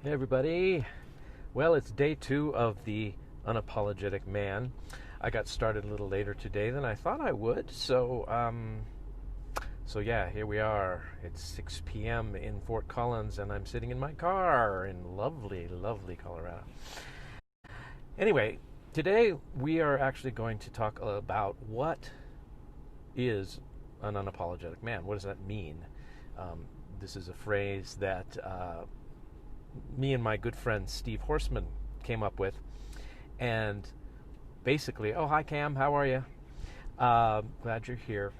Hey everybody. Well, it's day 2 of the Unapologetic Man. I got started a little later today than I thought I would, so yeah, here we are. It's 6 p.m. in Fort Collins, and I'm sitting in my car in lovely, lovely Colorado. Anyway, today we are actually going to talk about what is an unapologetic man. What does that mean? This is a phrase that me and my good friend Steve Horseman came up with, and basically, oh, hi Cam, how are you? Glad you're here.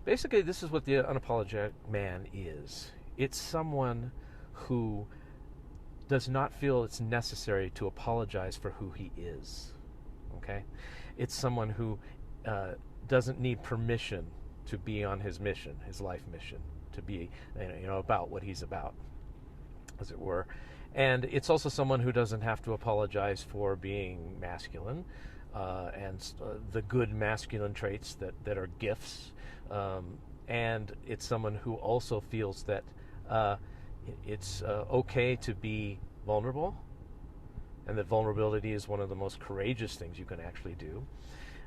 Basically, this is what the unapologetic man is. It's someone who does not feel it's necessary to apologize for who he is. Okay? It's someone who doesn't need permission to be on his mission, his life mission, to be about what he's about, as it were. And it's also someone who doesn't have to apologize for being masculine and the good masculine traits that are gifts. And it's someone who also feels that it's okay to be vulnerable, and that vulnerability is one of the most courageous things you can actually do.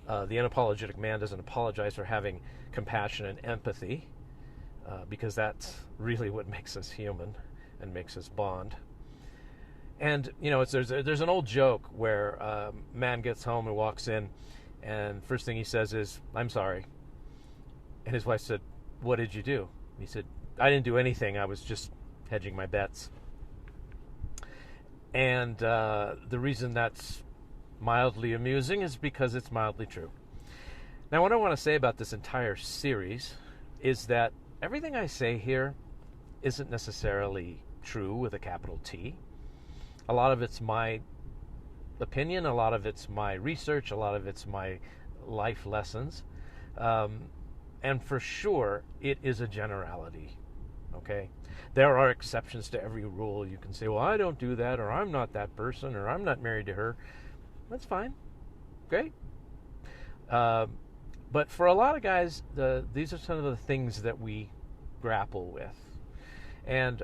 The unapologetic man doesn't apologize for having compassion and empathy, because that's really what makes us human and makes us bond. And there's an old joke where a man gets home and walks in, and first thing he says is, "I'm sorry." And his wife said, "What did you do?" He said, "I didn't do anything. I was just hedging my bets." And the reason that's mildly amusing is because it's mildly true. Now, what I want to say about this entire series is that everything I say here isn't necessarily true with a capital T. A lot of it's my opinion, a lot of it's my research, a lot of it's my life lessons. And for sure, it is a generality, okay? There are exceptions to every rule. You can say, well, I don't do that, or I'm not that person, or I'm not married to her. That's fine. Great. But for a lot of guys, these are some of the things that we grapple with. And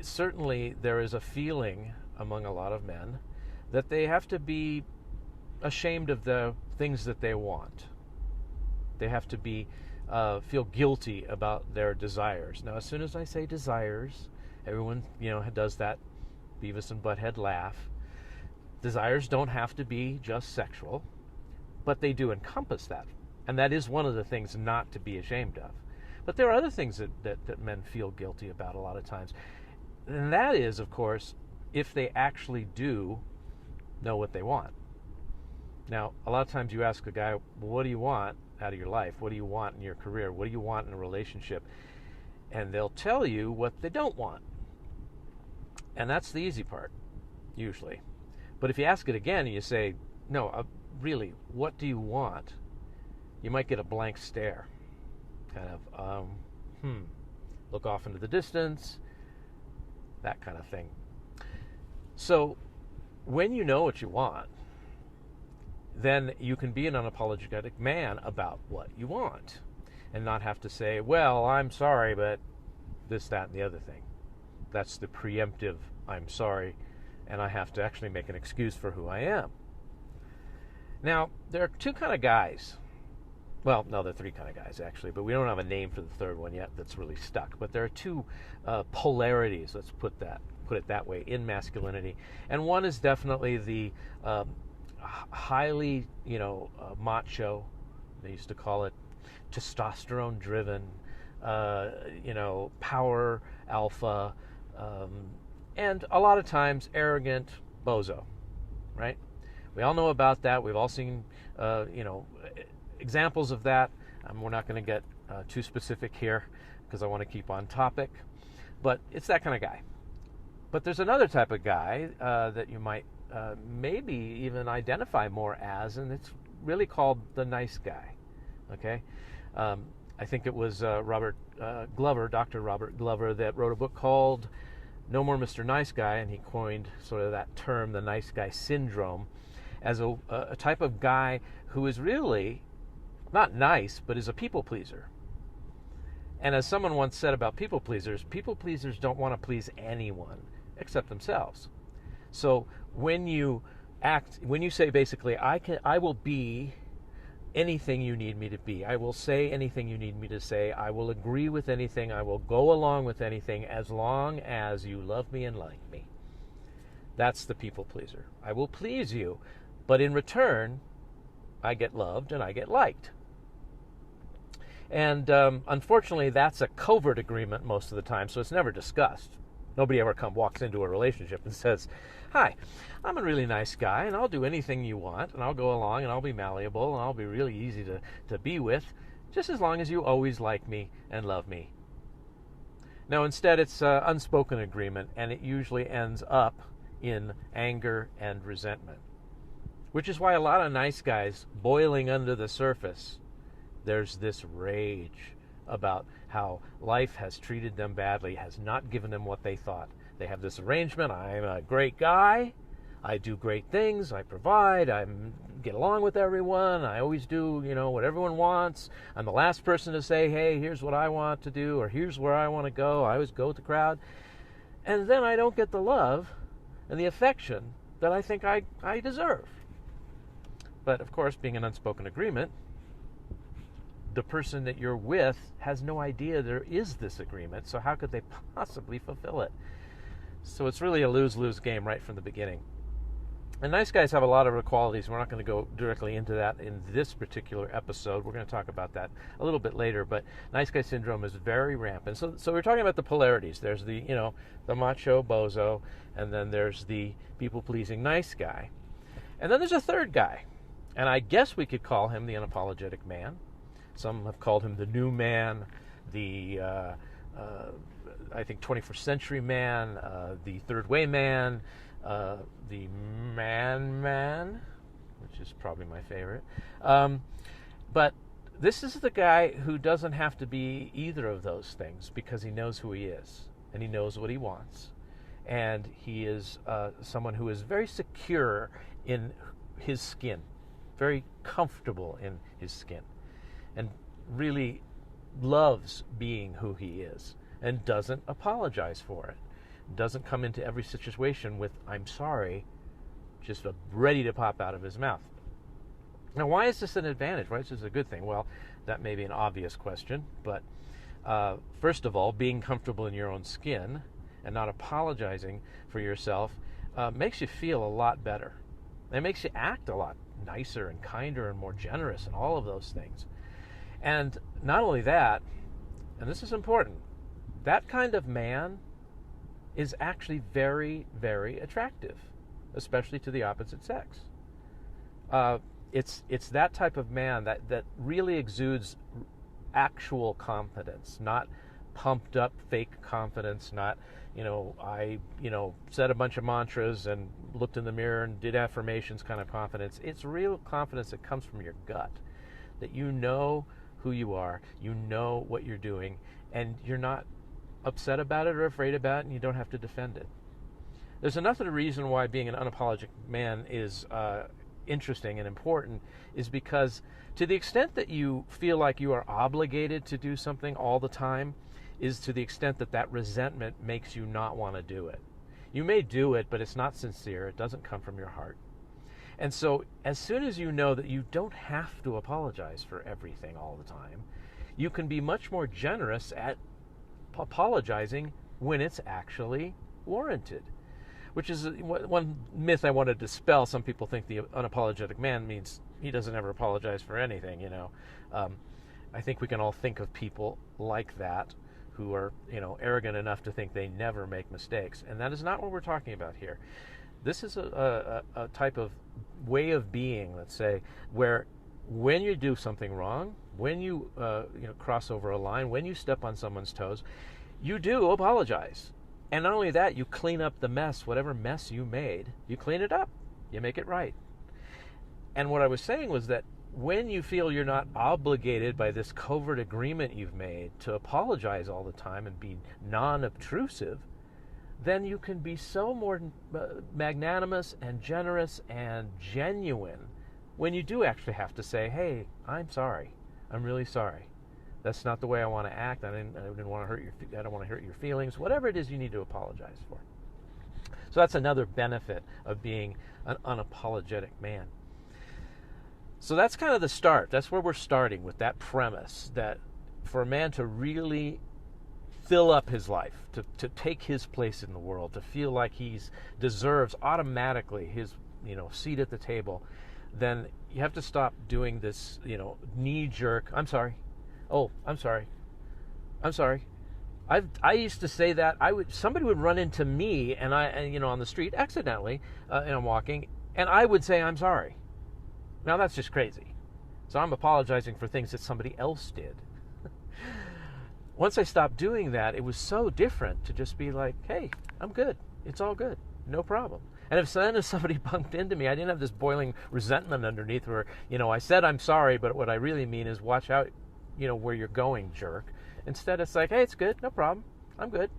certainly there is a feeling among a lot of men that they have to be ashamed of the things that they want. They have to be feel guilty about their desires. Now, as soon as I say desires, everyone does that Beavis and Butthead laugh. Desires don't have to be just sexual, but they do encompass that, and that is one of the things not to be ashamed of. But there are other things that men feel guilty about a lot of times. And that is, of course, if they actually do know what they want. Now, a lot of times you ask a guy, well, what do you want out of your life? What do you want in your career? What do you want in a relationship? And they'll tell you what they don't want. And that's the easy part, usually. But if you ask it again and you say, no, really, what do you want? You might get a blank stare. Kind of, look off into the distance, that kind of thing. So when you know what you want, then you can be an unapologetic man about what you want and not have to say, well, I'm sorry, but this, that, and the other thing. That's the preemptive I'm sorry, and I have to actually make an excuse for who I am. Now, there are two kind of guys. Well, no, there are three kind of guys, actually, but we don't have a name for the third one yet that's really stuck. But there are two polarities, let's put it that way, in masculinity. And one is definitely the highly, macho, they used to call it testosterone-driven, power alpha, and a lot of times arrogant bozo, right? We all know about that. We've all seen, examples of that. We're not going to get too specific here because I want to keep on topic, but it's that kind of guy. But there's another type of guy that you might maybe even identify more as, and it's really called the nice guy, okay? I think it was Dr. Robert Glover, that wrote a book called No More Mr. Nice Guy, and he coined sort of that term, the nice guy syndrome, as a type of guy who is really not nice, but is a people pleaser. And as someone once said about people pleasers don't want to please anyone. except themselves. So when you say basically, I will be anything you need me to be. I will say anything you need me to say. I will agree with anything. I will go along with anything as long as you love me and like me. That's the people pleaser. I will please you, but in return, I get loved and I get liked. And unfortunately, that's a covert agreement most of the time, so it's never discussed. Nobody ever walks into a relationship and says, hi, I'm a really nice guy, and I'll do anything you want, and I'll go along, and I'll be malleable, and I'll be really easy to be with, just as long as you always like me and love me. No, instead, it's an unspoken agreement, and it usually ends up in anger and resentment, which is why a lot of nice guys boiling under the surface, there's this rage about how life has treated them badly, has not given them what they thought. They have this arrangement. I'm a great guy. I do great things. I provide. I get along with everyone. I always do, what everyone wants. I'm the last person to say, hey, here's what I want to do, or here's where I want to go. I always go with the crowd. And then I don't get the love and the affection that I think I deserve. But, of course, being an unspoken agreement, the person that you're with has no idea there is this agreement, so how could they possibly fulfill it? So it's really a lose-lose game right from the beginning. And nice guys have a lot of qualities. We're not going to go directly into that in this particular episode. We're going to talk about that a little bit later, but nice guy syndrome is very rampant. So we're talking about the polarities. There's the, the macho bozo, and then there's the people-pleasing nice guy. And then there's a third guy, and I guess we could call him the unapologetic man. Some have called him the new man, the, I think, 21st century man, the third way man, the man, which is probably my favorite. But this is the guy who doesn't have to be either of those things because he knows who he is and he knows what he wants. And he is someone who is very secure in his skin, very comfortable in his skin, and really loves being who he is and doesn't apologize for it. Doesn't come into every situation with, I'm sorry, just ready to pop out of his mouth. Now, why is this an advantage? Why is this a good thing? Well, that may be an obvious question, but first of all, being comfortable in your own skin and not apologizing for yourself makes you feel a lot better. It makes you act a lot nicer and kinder and more generous and all of those things. And not only that, and this is important, that kind of man is actually very, very attractive, especially to the opposite sex. It's that type of man that really exudes actual confidence, not pumped up fake confidence, not, I said a bunch of mantras and looked in the mirror and did affirmations kind of confidence. It's real confidence that comes from your gut, that you know who you are, you know what you're doing, and you're not upset about it or afraid about it, and you don't have to defend it. There's another reason why being an unapologetic man is interesting and important is because to the extent that you feel like you are obligated to do something all the time is to the extent that resentment makes you not want to do it. You may do it, but it's not sincere. It doesn't come from your heart. And so as soon as you know that you don't have to apologize for everything all the time, you can be much more generous at apologizing when it's actually warranted, which is one myth I want to dispel. Some people think the unapologetic man means he doesn't ever apologize for anything. I think we can all think of people like that who are arrogant enough to think they never make mistakes, and that is not what we're talking about here. This is a type of way of being, let's say, where when you do something wrong, when you cross over a line, when you step on someone's toes, you do apologize. And not only that, you clean up the mess, whatever mess you made, you clean it up, you make it right. And what I was saying was that when you feel you're not obligated by this covert agreement you've made to apologize all the time and be non-obtrusive, then you can be so more magnanimous and generous and genuine when you do actually have to say, hey, I'm sorry. I'm really sorry. That's not the way I want to act. I don't want to hurt your feelings. Whatever it is you need to apologize for. So that's another benefit of being an unapologetic man. So that's kind of the start. That's where we're starting, with that premise that for a man to really fill up his life, to take his place in the world, to feel like he deserves automatically his seat at the table, then you have to stop doing this knee-jerk, I'm sorry, I used to say that. Somebody would run into me and on the street accidentally, and I'm walking, and I would say I'm sorry. Now that's just crazy. So I'm apologizing for things that somebody else did. Once I stopped doing that, it was so different to just be like, hey, I'm good. It's all good. No problem. And if somebody bumped into me, I didn't have this boiling resentment underneath where, I said I'm sorry, but what I really mean is watch out, where you're going, jerk. Instead, it's like, hey, it's good. No problem. I'm good.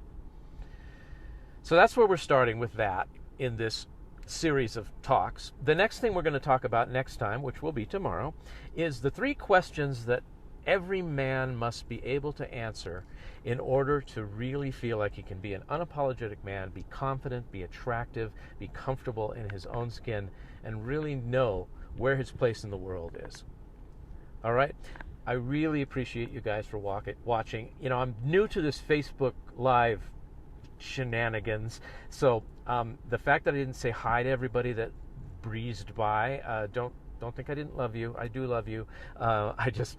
So that's where we're starting with that in this series of talks. The next thing we're going to talk about next time, which will be tomorrow, is the 3 questions that every man must be able to answer in order to really feel like he can be an unapologetic man, be confident, be attractive, be comfortable in his own skin, and really know where his place in the world is. All right? I really appreciate you guys for watching. I'm new to this Facebook Live shenanigans, so the fact that I didn't say hi to everybody that breezed by, don't think I didn't love you. I do love you. I just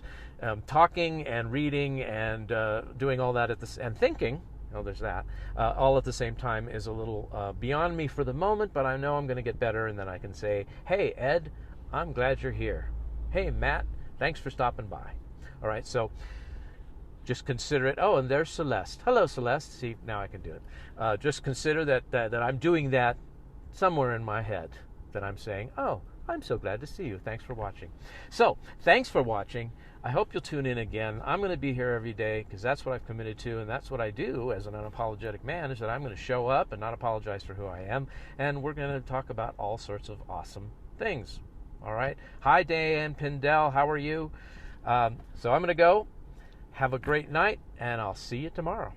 talking and reading and doing all that and thinking. There's that. All at the same time is a little beyond me for the moment, but I know I'm going to get better, and then I can say, hey, Ed, I'm glad you're here. Hey, Matt, thanks for stopping by. All right, so just consider it. Oh, and there's Celeste. Hello, Celeste. See, now I can do it. Just consider that I'm doing that somewhere in my head, that I'm saying, oh, I'm so glad to see you. Thanks for watching. So, thanks for watching. I hope you'll tune in again. I'm going to be here every day because that's what I've committed to, and that's what I do as an unapologetic man, is that I'm going to show up and not apologize for who I am, and we're going to talk about all sorts of awesome things. All right? Hi, Dan Pindell. How are you? So I'm going to go. Have a great night, and I'll see you tomorrow.